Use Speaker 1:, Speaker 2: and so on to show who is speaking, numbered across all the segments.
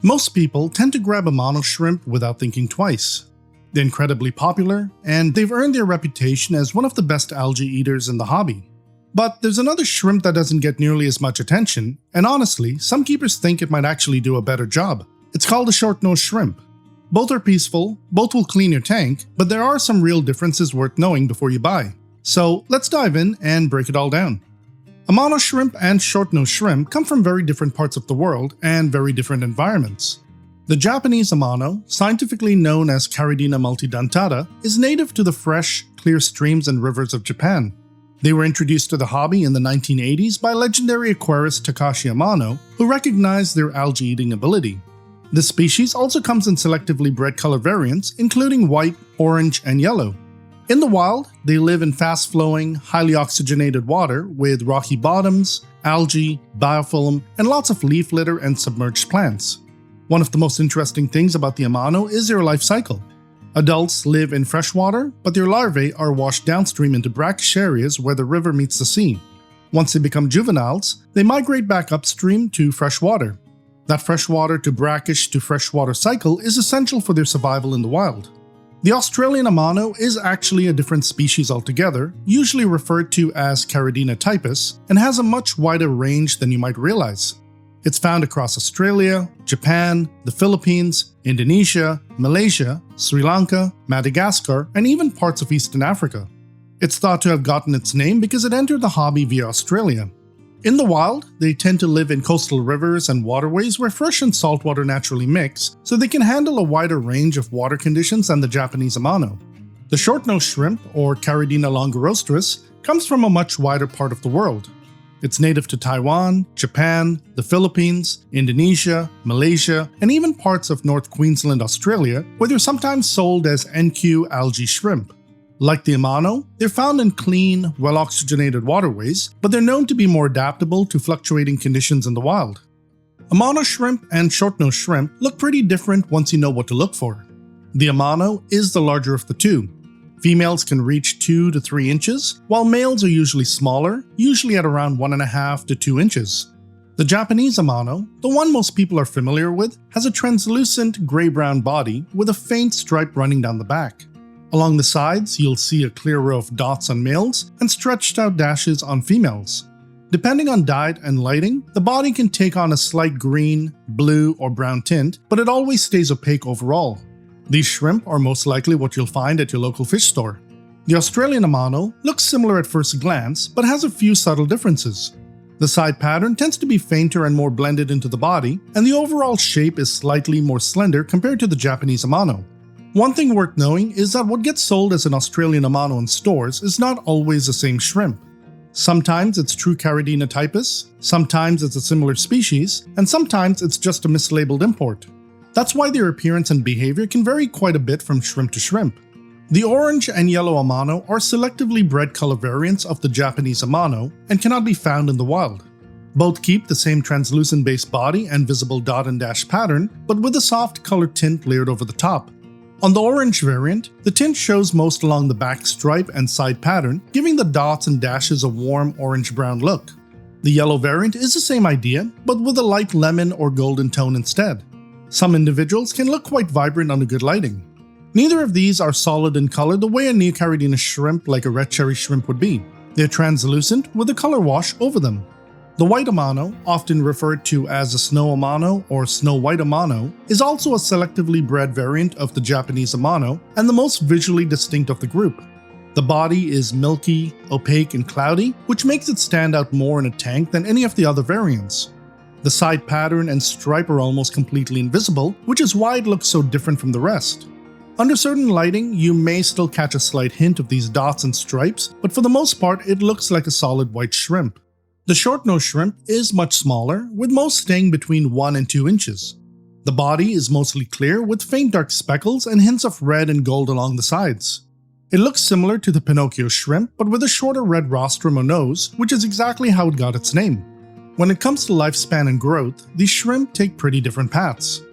Speaker 1: Most people tend to grab Amano shrimp without thinking twice. They're incredibly popular, and they've earned their reputation as one of the best algae eaters in the hobby. But there's another shrimp that doesn't get nearly as much attention, and honestly, some keepers think it might actually do a better job. It's called the short-nosed shrimp. Both are peaceful, both will clean your tank, but there are some real differences worth knowing before you buy. So let's dive in and break it all down. Amano shrimp and short-nosed shrimp come from very different parts of the world and very different environments. The Japanese Amano, scientifically known as Caridina multidentata, is native to the fresh, clear streams and rivers of Japan. They were introduced to the hobby in the 1980s by legendary aquarist Takashi Amano, who recognized their algae-eating ability. This species also comes in selectively bred color variants, including white, orange, and yellow. In the wild, they live in fast-flowing, highly oxygenated water with rocky bottoms, algae, biofilm, and lots of leaf litter and submerged plants. One of the most interesting things about the Amano is their life cycle. Adults live in freshwater, but their larvae are washed downstream into brackish areas where the river meets the sea. Once they become juveniles, they migrate back upstream to freshwater. That freshwater to brackish to freshwater cycle is essential for their survival in the wild. The Australian Amano is actually a different species altogether, usually referred to as Caridina typus, and has a much wider range than you might realize. It's found across Australia, Japan, the Philippines, Indonesia, Malaysia, Sri Lanka, Madagascar, and even parts of Eastern Africa. It's thought to have gotten its name because it entered the hobby via Australia. In the wild, they tend to live in coastal rivers and waterways where fresh and saltwater naturally mix, so they can handle a wider range of water conditions than the Japanese Amano. The short-nosed shrimp, or Caridina longirostris, comes from a much wider part of the world. It's native to Taiwan, Japan, the Philippines, Indonesia, Malaysia, and even parts of North Queensland, Australia, where they're sometimes sold as NQ algae shrimp. Like the Amano, they're found in clean, well-oxygenated waterways, but they're known to be more adaptable to fluctuating conditions in the wild. Amano shrimp and short-nosed shrimp look pretty different once you know what to look for. The Amano is the larger of the two. Females can reach 2 to 3 inches, while males are usually smaller, usually at around 1.5 to 2 inches. The Japanese Amano, the one most people are familiar with, has a translucent gray-brown body with a faint stripe running down the back. Along the sides, you'll see a clear row of dots on males and stretched out dashes on females. Depending on diet and lighting, the body can take on a slight green, blue, or brown tint, but it always stays opaque overall. These shrimp are most likely what you'll find at your local fish store. The Australian Amano looks similar at first glance, but has a few subtle differences. The side pattern tends to be fainter and more blended into the body, and the overall shape is slightly more slender compared to the Japanese Amano. One thing worth knowing is that what gets sold as an Australian Amano in stores is not always the same shrimp. Sometimes it's true Caridina typus, sometimes it's a similar species, and sometimes it's just a mislabeled import. That's why their appearance and behavior can vary quite a bit from shrimp to shrimp. The orange and yellow Amano are selectively bred color variants of the Japanese Amano and cannot be found in the wild. Both keep the same translucent base body and visible dot and dash pattern, but with a soft colored tint layered over the top. On the orange variant, the tint shows most along the back stripe and side pattern, giving the dots and dashes a warm orange-brown look. The yellow variant is the same idea, but with a light lemon or golden tone instead. Some individuals can look quite vibrant under good lighting. Neither of these are solid in color the way a Neocaridina shrimp like a red cherry shrimp would be. They're translucent with a color wash over them. The white Amano, often referred to as a snow Amano or snow white Amano, is also a selectively bred variant of the Japanese Amano and the most visually distinct of the group. The body is milky, opaque, and cloudy, which makes it stand out more in a tank than any of the other variants. The side pattern and stripe are almost completely invisible, which is why it looks so different from the rest. Under certain lighting, you may still catch a slight hint of these dots and stripes, but for the most part, it looks like a solid white shrimp. The short-nosed shrimp is much smaller, with most staying between 1 and 2 inches. The body is mostly clear with faint dark speckles and hints of red and gold along the sides. It looks similar to the Pinocchio shrimp, but with a shorter red rostrum or nose, which is exactly how it got its name. When it comes to lifespan and growth, these shrimp take pretty different paths.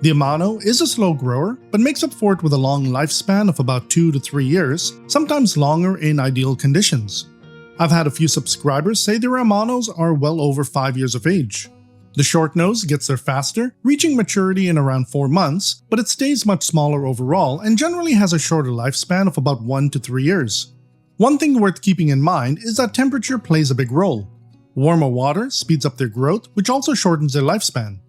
Speaker 1: The Amano is a slow grower, but makes up for it with a long lifespan of about 2 to 3 years, sometimes longer in ideal conditions. I've had a few subscribers say their Amanos are well over 5 years of age. The short nose gets there faster, reaching maturity in around 4 months, but it stays much smaller overall and generally has a shorter lifespan of about 1 to 3 years. One thing worth keeping in mind is that temperature plays a big role. Warmer water speeds up their growth, which also shortens their lifespan.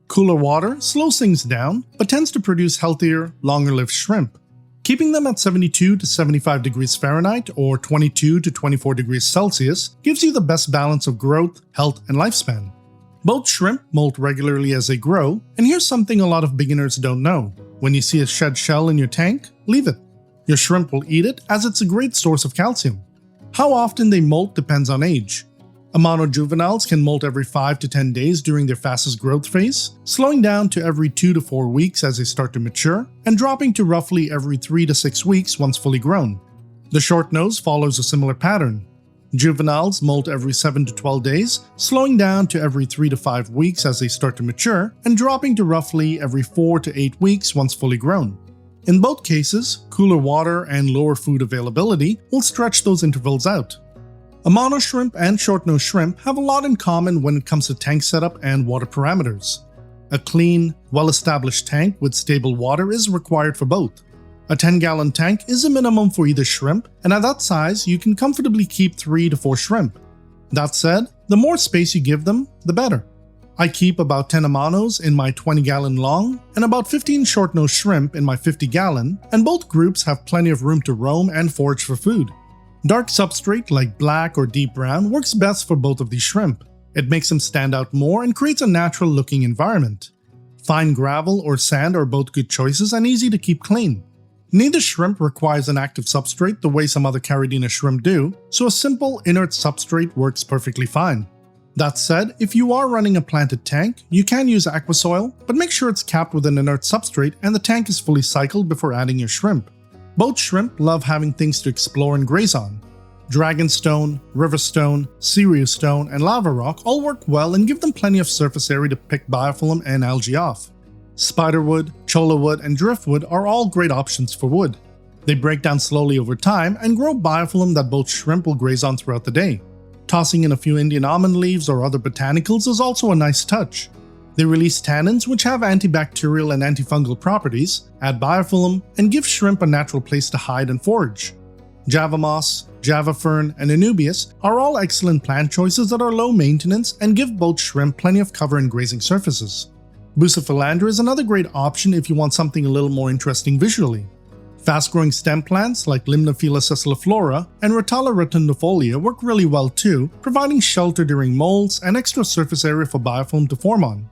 Speaker 1: Cooler water slows things down, but tends to produce healthier, longer-lived shrimp. Keeping them at 72 to 75 degrees Fahrenheit or 22 to 24 degrees Celsius gives you the best balance of growth, health, and lifespan. Both shrimp molt regularly as they grow, and here's something a lot of beginners don't know. When you see a shed shell in your tank, leave it. Your shrimp will eat it as it's a great source of calcium. How often they molt depends on age. Amano juveniles can molt every 5 to 10 days during their fastest growth phase, slowing down to every 2 to 4 weeks as they start to mature, and dropping to roughly every 3 to 6 weeks once fully grown. The short nose follows a similar pattern. Juveniles molt every 7 to 12 days, slowing down to every 3 to 5 weeks as they start to mature, and dropping to roughly every 4 to 8 weeks once fully grown. In both cases, cooler water and lower food availability will stretch those intervals out. Amano shrimp and short-nosed shrimp have a lot in common when it comes to tank setup and water parameters. A clean, well-established tank with stable water is required for both. A 10-gallon tank is a minimum for either shrimp, and at that size, you can comfortably keep 3 to 4 shrimp. That said, the more space you give them, the better. I keep about 10 Amanos in my 20-gallon long and about 15 short-nosed shrimp in my 50-gallon, and both groups have plenty of room to roam and forage for food. Dark substrate like black or deep brown works best for both of these shrimp. It makes them stand out more and creates a natural-looking environment. Fine gravel or sand are both good choices and easy to keep clean. Neither shrimp requires an active substrate the way some other Caridina shrimp do, so a simple inert substrate works perfectly fine. That said, if you are running a planted tank, you can use aquasoil, but make sure it's capped with an inert substrate and the tank is fully cycled before adding your shrimp. Both shrimp love having things to explore and graze on. Dragonstone, riverstone, Sirius stone, and lava rock all work well and give them plenty of surface area to pick biofilm and algae off. Spiderwood, cholla wood, and driftwood are all great options for wood. They break down slowly over time and grow biofilm that both shrimp will graze on throughout the day. Tossing in a few Indian almond leaves or other botanicals is also a nice touch. They release tannins which have antibacterial and antifungal properties, add biofilm, and give shrimp a natural place to hide and forage. Java moss, Java fern, and Anubias are all excellent plant choices that are low maintenance and give both shrimp plenty of cover and grazing surfaces. Bucephalandra is another great option if you want something a little more interesting visually. Fast-growing stem plants like Limnophila sessiliflora and Rotala rotundifolia work really well too, providing shelter during molds and extra surface area for biofilm to form on.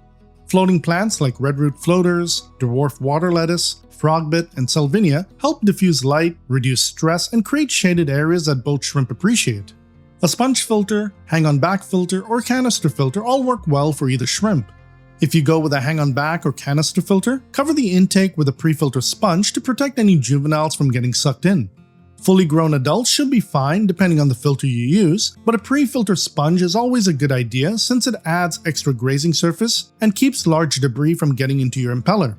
Speaker 1: Floating plants like redroot floaters, dwarf water lettuce, frogbit, and salvinia help diffuse light, reduce stress, and create shaded areas that both shrimp appreciate. A sponge filter, hang-on back filter, or canister filter all work well for either shrimp. If you go with a hang-on back or canister filter, cover the intake with a pre-filter sponge to protect any juveniles from getting sucked in. Fully grown adults should be fine depending on the filter you use, but a pre-filter sponge is always a good idea since it adds extra grazing surface and keeps large debris from getting into your impeller.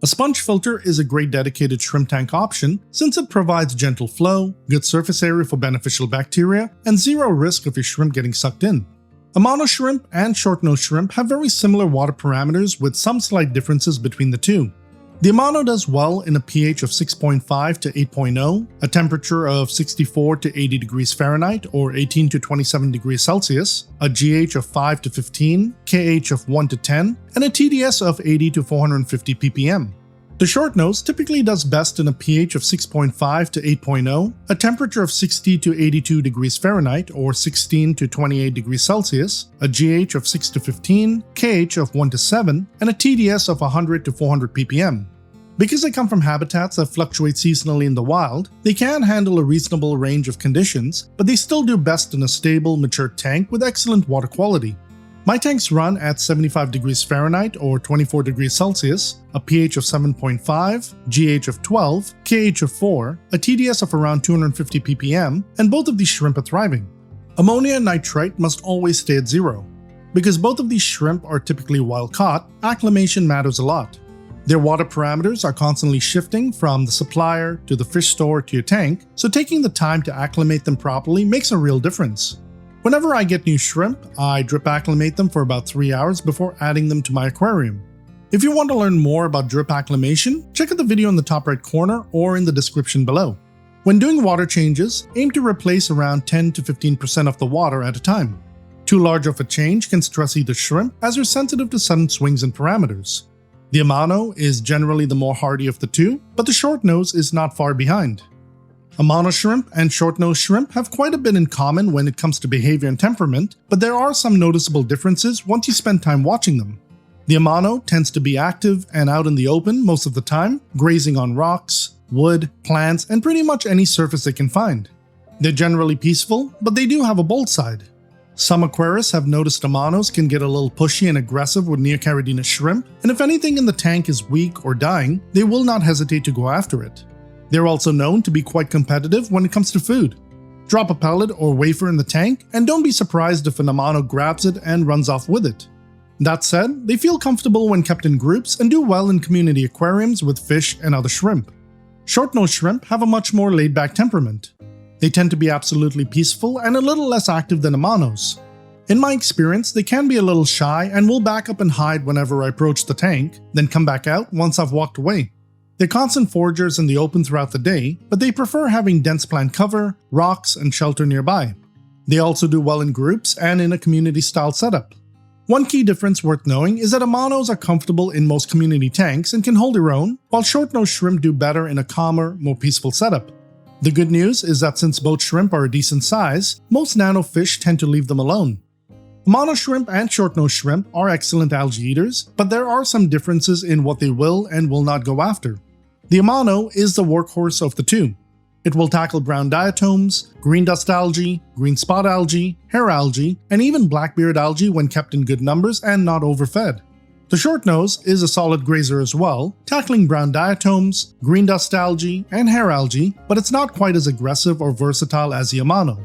Speaker 1: A sponge filter is a great dedicated shrimp tank option since it provides gentle flow, good surface area for beneficial bacteria, and zero risk of your shrimp getting sucked in. Amano shrimp and short-nosed shrimp have very similar water parameters with some slight differences between the two. The Amano does well in a pH of 6.5 to 8.0, a temperature of 64 to 80 degrees Fahrenheit or 18 to 27 degrees Celsius, a GH of 5 to 15, KH of 1 to 10, and a TDS of 80 to 450 ppm. The short nose typically does best in a pH of 6.5 to 8.0, a temperature of 60 to 82 degrees Fahrenheit or 16 to 28 degrees Celsius, a GH of 6 to 15, KH of 1 to 7, and a TDS of 100 to 400 ppm. Because they come from habitats that fluctuate seasonally in the wild, they can handle a reasonable range of conditions, but they still do best in a stable, mature tank with excellent water quality. My tanks run at 75 degrees Fahrenheit or 24 degrees Celsius, a pH of 7.5, GH of 12, KH of 4, a TDS of around 250 ppm, and both of these shrimp are thriving. Ammonia and nitrite must always stay at 0. Because both of these shrimp are typically wild caught, acclimation matters a lot. Their water parameters are constantly shifting from the supplier to the fish store to your tank, so taking the time to acclimate them properly makes a real difference. Whenever I get new shrimp, I drip acclimate them for about 3 hours before adding them to my aquarium. If you want to learn more about drip acclimation, check out the video in the top right corner or in the description below. When doing water changes, aim to replace around 10 to 15% of the water at a time. Too large of a change can stress either shrimp, as they're sensitive to sudden swings in parameters. The Amano is generally the more hardy of the two, but the short nose is not far behind. Amano shrimp and short-nosed shrimp have quite a bit in common when it comes to behavior and temperament, but there are some noticeable differences once you spend time watching them. The Amano tends to be active and out in the open most of the time, grazing on rocks, wood, plants, and pretty much any surface they can find. They're generally peaceful, but they do have a bold side. Some aquarists have noticed Amanos can get a little pushy and aggressive with Neocaridina shrimp, and if anything in the tank is weak or dying, they will not hesitate to go after it. They're also known to be quite competitive when it comes to food. Drop a pellet or wafer in the tank, and don't be surprised if an Amano grabs it and runs off with it. That said, they feel comfortable when kept in groups and do well in community aquariums with fish and other shrimp. Short-nosed shrimp have a much more laid-back temperament. They tend to be absolutely peaceful and a little less active than Amanos. In my experience, they can be a little shy and will back up and hide whenever I approach the tank, then come back out once I've walked away. They're constant foragers in the open throughout the day, but they prefer having dense plant cover, rocks, and shelter nearby. They also do well in groups and in a community-style setup. One key difference worth knowing is that Amanos are comfortable in most community tanks and can hold their own, while short-nosed shrimp do better in a calmer, more peaceful setup. The good news is that since both shrimp are a decent size, most nano fish tend to leave them alone. Amano shrimp and short-nosed shrimp are excellent algae eaters, but there are some differences in what they will and will not go after. The Amano is the workhorse of the two. It will tackle brown diatoms, green dust algae, green spot algae, hair algae, and even blackbeard algae when kept in good numbers and not overfed. The short nose is a solid grazer as well, tackling brown diatoms, green dust algae, and hair algae, but it's not quite as aggressive or versatile as the Amano.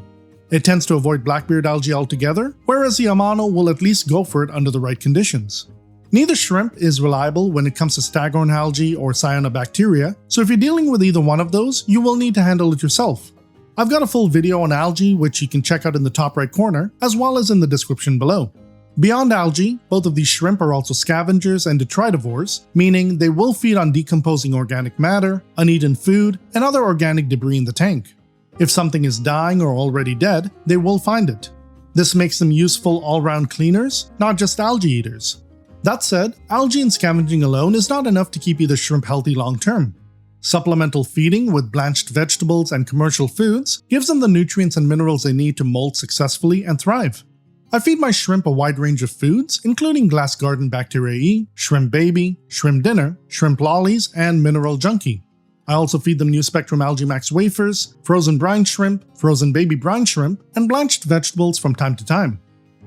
Speaker 1: It tends to avoid blackbeard algae altogether, whereas the Amano will at least go for it under the right conditions. Neither shrimp is reliable when it comes to staghorn algae or cyanobacteria, so if you're dealing with either one of those, you will need to handle it yourself. I've got a full video on algae which you can check out in the top right corner, as well as in the description below. Beyond algae, both of these shrimp are also scavengers and detritivores, meaning they will feed on decomposing organic matter, uneaten food, and other organic debris in the tank. If something is dying or already dead, they will find it. This makes them useful all-round cleaners, not just algae eaters. That said, algae and scavenging alone is not enough to keep either shrimp healthy long-term. Supplemental feeding with blanched vegetables and commercial foods gives them the nutrients and minerals they need to molt successfully and thrive. I feed my shrimp a wide range of foods, including glass garden bacteriae, shrimp baby, shrimp dinner, shrimp lollies, and mineral junkie. I also feed them New Spectrum Algae Max wafers, frozen brine shrimp, frozen baby brine shrimp, and blanched vegetables from time to time.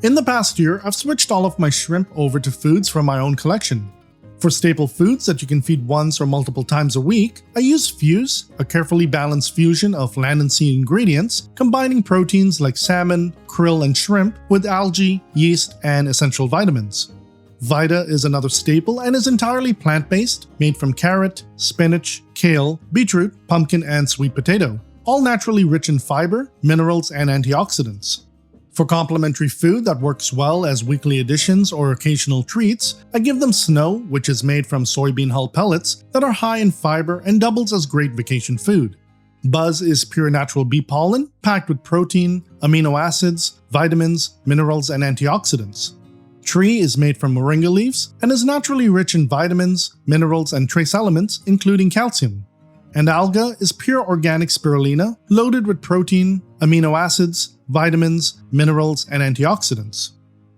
Speaker 1: In the past year, I've switched all of my shrimp over to foods from my own collection. For staple foods that you can feed once or multiple times a week, I use Fuse, a carefully balanced fusion of land and sea ingredients, combining proteins like salmon, krill, and shrimp with algae, yeast, and essential vitamins. Vita is another staple and is entirely plant-based, made from carrot, spinach, kale, beetroot, pumpkin, and sweet potato, all naturally rich in fiber, minerals, and antioxidants. For complementary food that works well as weekly additions or occasional treats, I give them Snow, which is made from soybean hull pellets that are high in fiber and doubles as great vacation food. Buzz is pure natural bee pollen, packed with protein, amino acids, vitamins, minerals, and antioxidants. Tree is made from moringa leaves and is naturally rich in vitamins, minerals, and trace elements, including calcium. And Alga is pure organic spirulina, loaded with protein, amino acids, vitamins, minerals, and antioxidants.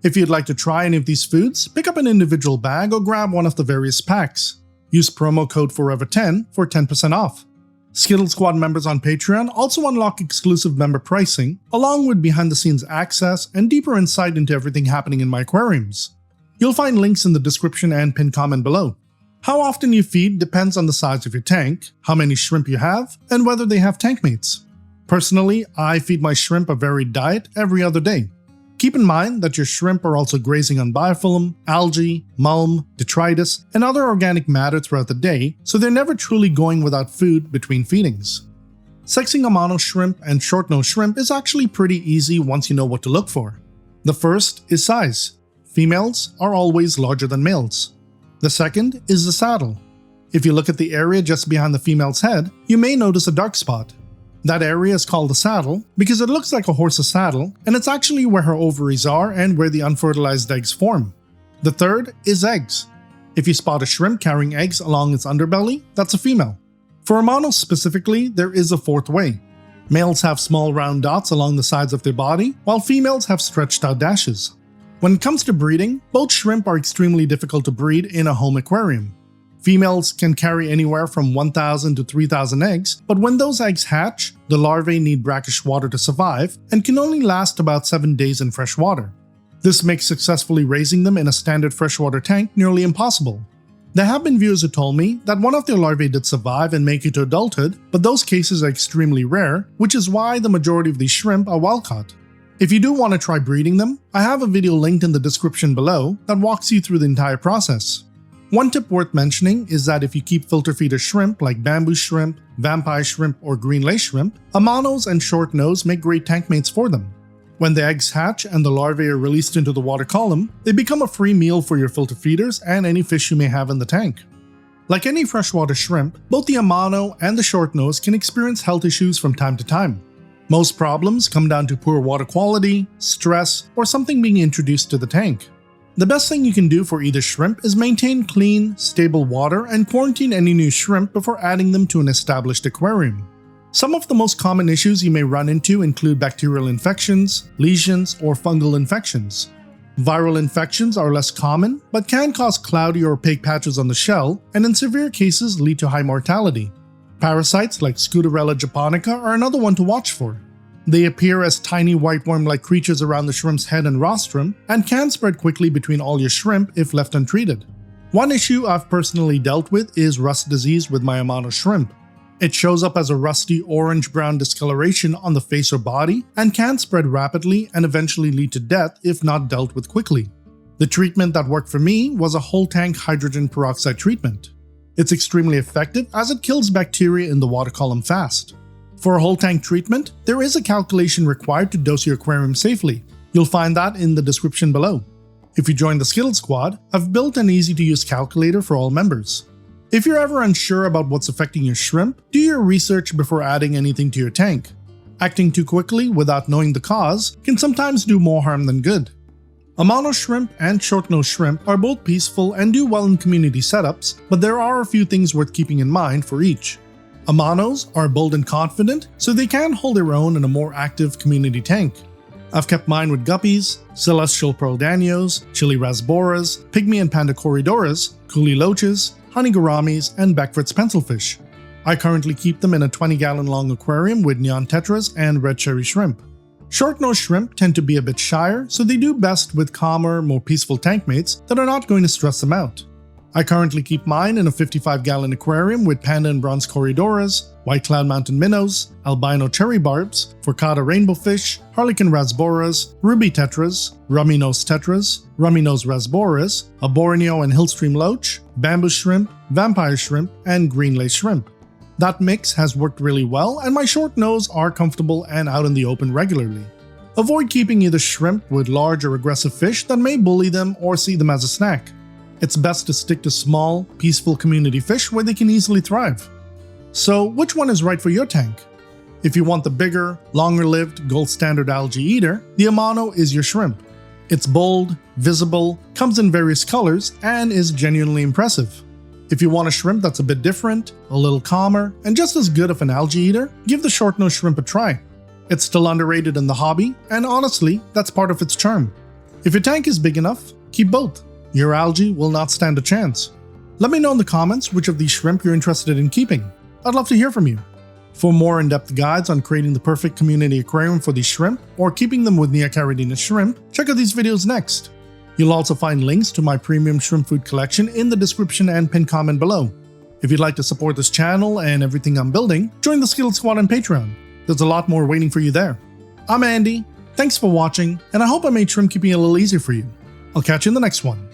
Speaker 1: If you'd like to try any of these foods, pick up an individual bag or grab one of the various packs. Use promo code FOREVER10 for 10% off. Skittle Squad members on Patreon also unlock exclusive member pricing, along with behind-the-scenes access and deeper insight into everything happening in my aquariums. You'll find links in the description and pinned comment below. How often you feed depends on the size of your tank, how many shrimp you have, and whether they have tank mates. Personally, I feed my shrimp a varied diet every other day. Keep in mind that your shrimp are also grazing on biofilm, algae, mulm, detritus, and other organic matter throughout the day, so they're never truly going without food between feedings. Sexing Amano shrimp and short-nosed shrimp is actually pretty easy once you know what to look for. The first is size. Females are always larger than males. The second is the saddle. If you look at the area just behind the female's head, you may notice a dark spot. That area is called the saddle because it looks like a horse's saddle, and it's actually where her ovaries are and where the unfertilized eggs form. The third is eggs. If you spot a shrimp carrying eggs along its underbelly, that's a female. For Amano specifically, there is a fourth way. Males have small round dots along the sides of their body, while females have stretched out dashes. When it comes to breeding, both shrimp are extremely difficult to breed in a home aquarium. Females can carry anywhere from 1,000 to 3,000 eggs, but when those eggs hatch, the larvae need brackish water to survive and can only last about 7 days in fresh water. This makes successfully raising them in a standard freshwater tank nearly impossible. There have been viewers who told me that one of their larvae did survive and make it to adulthood, but those cases are extremely rare, which is why the majority of these shrimp are wild caught. If you do want to try breeding them, I have a video linked in the description below that walks you through the entire process. One tip worth mentioning is that if you keep filter feeder shrimp like bamboo shrimp, vampire shrimp, or green lace shrimp, Amanos and short nose make great tank mates for them. When the eggs hatch and the larvae are released into the water column, they become a free meal for your filter feeders and any fish you may have in the tank. Like any freshwater shrimp, both the Amano and the short nose can experience health issues from time to time. Most problems come down to poor water quality, stress, or something being introduced to the tank. The best thing you can do for either shrimp is maintain clean, stable water and quarantine any new shrimp before adding them to an established aquarium. Some of the most common issues you may run into include bacterial infections, lesions, or fungal infections. Viral infections are less common, but can cause cloudy or opaque patches on the shell, and in severe cases lead to high mortality. Parasites like Scudarella japonica are another one to watch for. They appear as tiny white worm-like creatures around the shrimp's head and rostrum, and can spread quickly between all your shrimp if left untreated. One issue I've personally dealt with is rust disease with my Amano shrimp. It shows up as a rusty orange-brown discoloration on the face or body and can spread rapidly and eventually lead to death if not dealt with quickly. The treatment that worked for me was a whole tank hydrogen peroxide treatment. It's extremely effective as it kills bacteria in the water column fast. For a whole tank treatment, there is a calculation required to dose your aquarium safely. You'll find that in the description below. If you join the Skittle Squad, I've built an easy-to-use calculator for all members. If you're ever unsure about what's affecting your shrimp, do your research before adding anything to your tank. Acting too quickly without knowing the cause can sometimes do more harm than good. Amano shrimp and short-nosed shrimp are both peaceful and do well in community setups, but there are a few things worth keeping in mind for each. Amanos are bold and confident, so they can hold their own in a more active community tank. I've kept mine with guppies, celestial pearl danios, chili rasboras, pygmy and panda corridoras, coolie loaches, honey gouramis, and Beckford's pencilfish. I currently keep them in a 20-gallon long aquarium with neon tetras and red cherry shrimp. Short-nosed shrimp tend to be a bit shyer, so they do best with calmer, more peaceful tank mates that are not going to stress them out. I currently keep mine in a 55-gallon aquarium with panda and bronze corridoras, white cloud mountain minnows, albino cherry barbs, forcata rainbow fish, harlequin rasboras, ruby tetras, rummy nose tetras, rummy nose rasboras, a Borneo and hillstream loach, bamboo shrimp, vampire shrimp, and green lace shrimp. That mix has worked really well, and my short nose are comfortable and out in the open regularly. Avoid keeping either shrimp with large or aggressive fish that may bully them or see them as a snack. It's best to stick to small, peaceful community fish where they can easily thrive. So, which one is right for your tank? If you want the bigger, longer-lived, gold standard algae eater, the Amano is your shrimp. It's bold, visible, comes in various colors, and is genuinely impressive. If you want a shrimp that's a bit different, a little calmer, and just as good of an algae eater, give the short-nosed shrimp a try. It's still underrated in the hobby, and honestly, that's part of its charm. If your tank is big enough, keep both. Your algae will not stand a chance. Let me know in the comments which of these shrimp you're interested in keeping. I'd love to hear from you. For more in-depth guides on creating the perfect community aquarium for these shrimp or keeping them with Neocaridina shrimp, check out these videos next. You'll also find links to my premium shrimp food collection in the description and pinned comment below. If you'd like to support this channel and everything I'm building, join the Skittle Squad on Patreon. There's a lot more waiting for you there. I'm Andy, thanks for watching, and I hope I made shrimp keeping a little easier for you. I'll catch you in the next one.